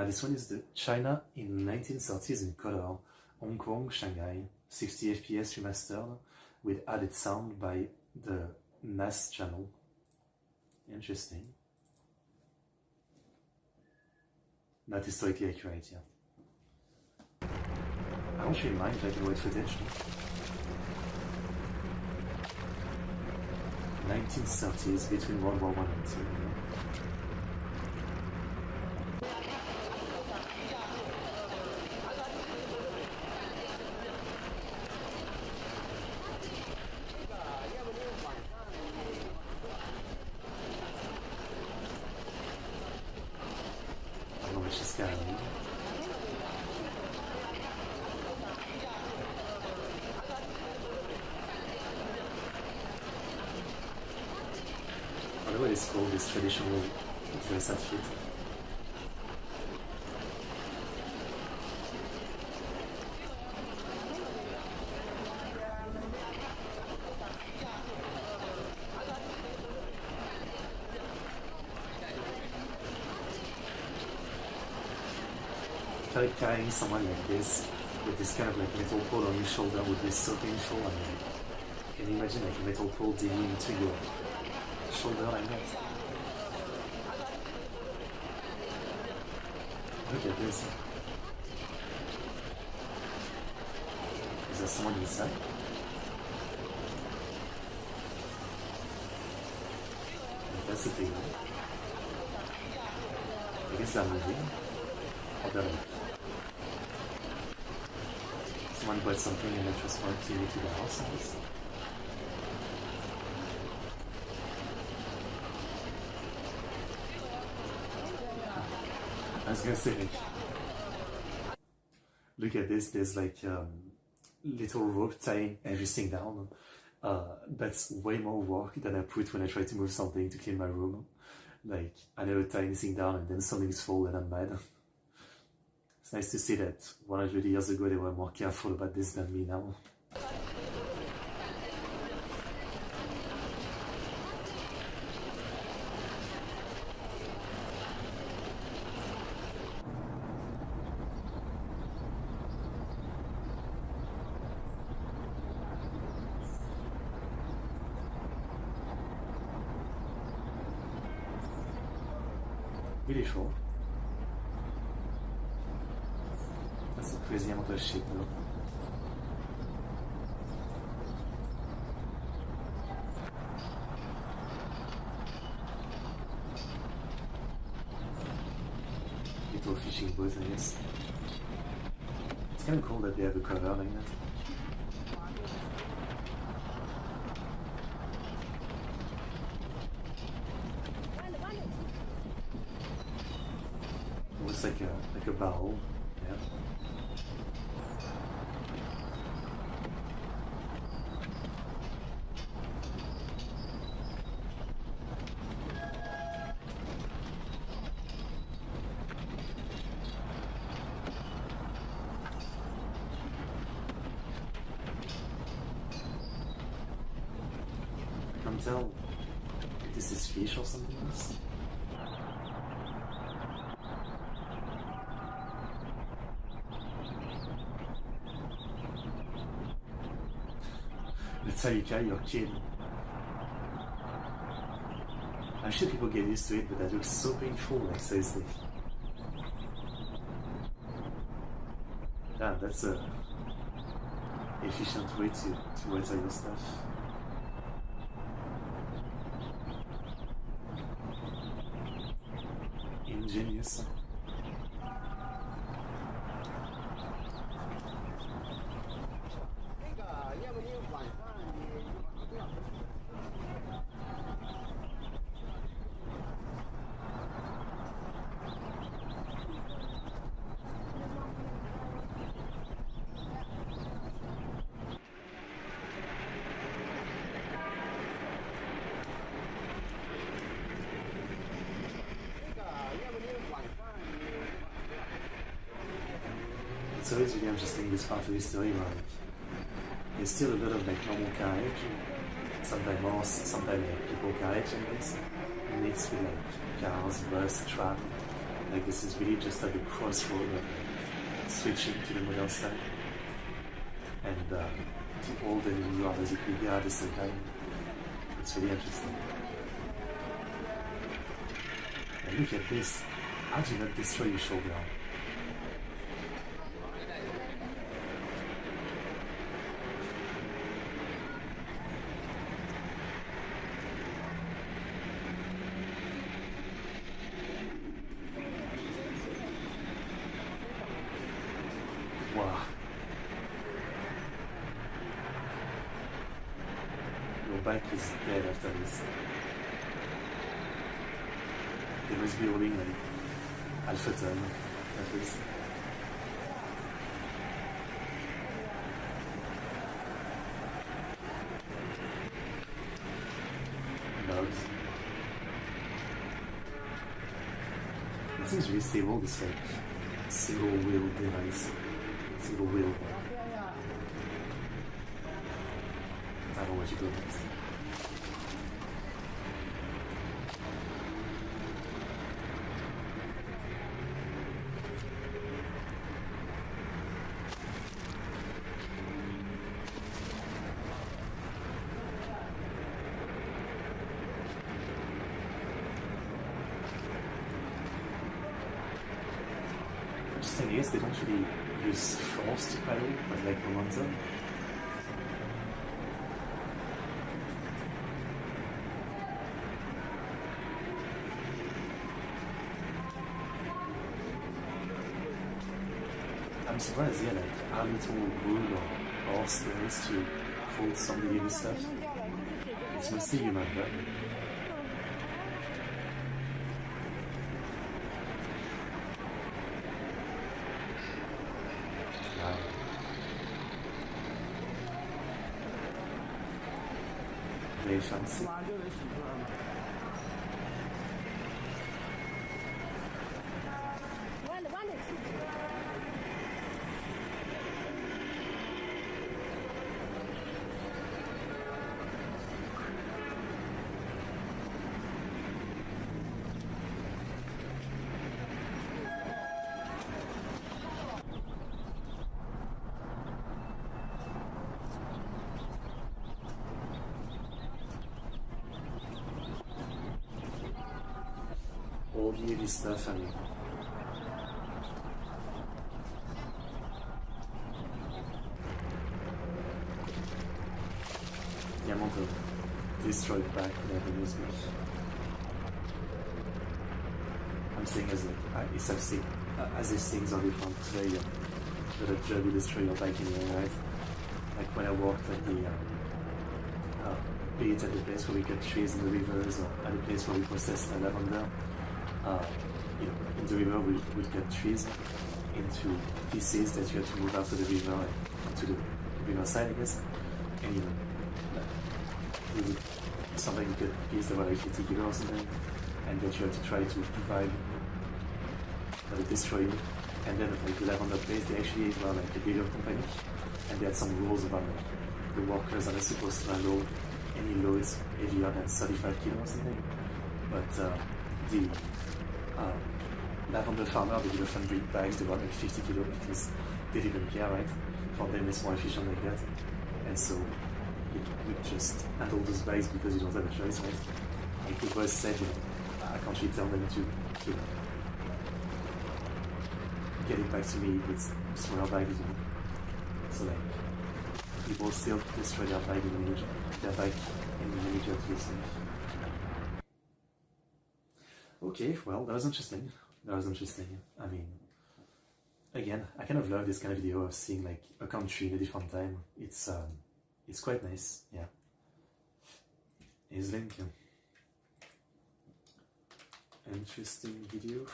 This one is the China in 1930s in color, Hong Kong, Shanghai, 60 FPS remastered with added sound by the NAS channel. Interesting. Not historically accurate, yeah. I don't really mind black and white footage. 1930s, between World War I and II. I don't know which is scary. I don't know what it's called, this traditional dress outfit. I feel like carrying someone like this, with this kind of like metal pole on your shoulder would be so painful. I mean, can you imagine like a metal pole digging into your shoulder like that? Look at this. Is there someone inside? That's the thing. I guess they're moving. Or they're like, someone bought something and they just want to take it to the house, I guess. I was gonna say, like, look at this, there's like little rope tying everything down. That's way more work than I put when I try to move something to clean my room. Like, I never tie anything down and then something's full and I'm mad. It's nice to see that 100 years ago they were more careful about this than me now. Beautiful. That's a crazy amount of shit though. Little fishing boat, I guess. It's kind of cool that they have a cover like that. It's like a barrel, yeah. I can't tell if this is fish or something else. That's how you carry your kid. I'm sure people get used to it, but that looks so painful, like seriously. Damn, that's a efficient way to water your stuff. Ingenious. It's always really interesting this part of the story, like there's still a lot of like normal carriage, sometimes horse, sometimes like people carriage and this, mixed with like cars, bus, tram, Like this is really just like a crossroad of switching to the modern style and the old and new art basically at the same time. It's really interesting. And look at this. How do you not destroy your shoulder? Wow. Your back is dead after this. They must be holding like alpha ton at least. Loves. It seems really stable, this like single wheel device. Single wheel. I don't know what you call it. Interesting, I guess they don't really use force to paddle, but like momentum. I'm surprised, yeah, like how little wood or horse there is to hold some of the heavy stuff. It's mostly human, but wow. Very fancy. All the heavy stuff, I mean. The amount of destroyed back that amused me. I'm saying as as these things are different today, that a job will destroy your bike anyway, right? Like when I worked at the be it at the place where we cut trees in the rivers or at the place where we processed lavender. In the river we would cut trees into pieces that you had to move out of the river and to the riverside, I guess. And we would sometimes get pieces that were like 50 kilos or something, and that you had to try to divide or destroy it. And then at like the lavender place, they actually were like a bigger company, and they had some rules about like the workers are not supposed to handle any loads heavier than 35 kilos or something. But the lavender farmer, they would often bring bags that were like 50 kilos because they didn't care, right? For them it's more efficient like that. And so you would just handle those bags because you don't have a choice, right? Like the boss said, I can't really tell them to get it back to me with smaller bags, So like people still destroy their bike in miniature to this thing. Okay, well, that was interesting. I mean, again, I kind of love this kind of video of seeing like a country in a different time. It's quite nice, yeah. Here's link. Interesting video.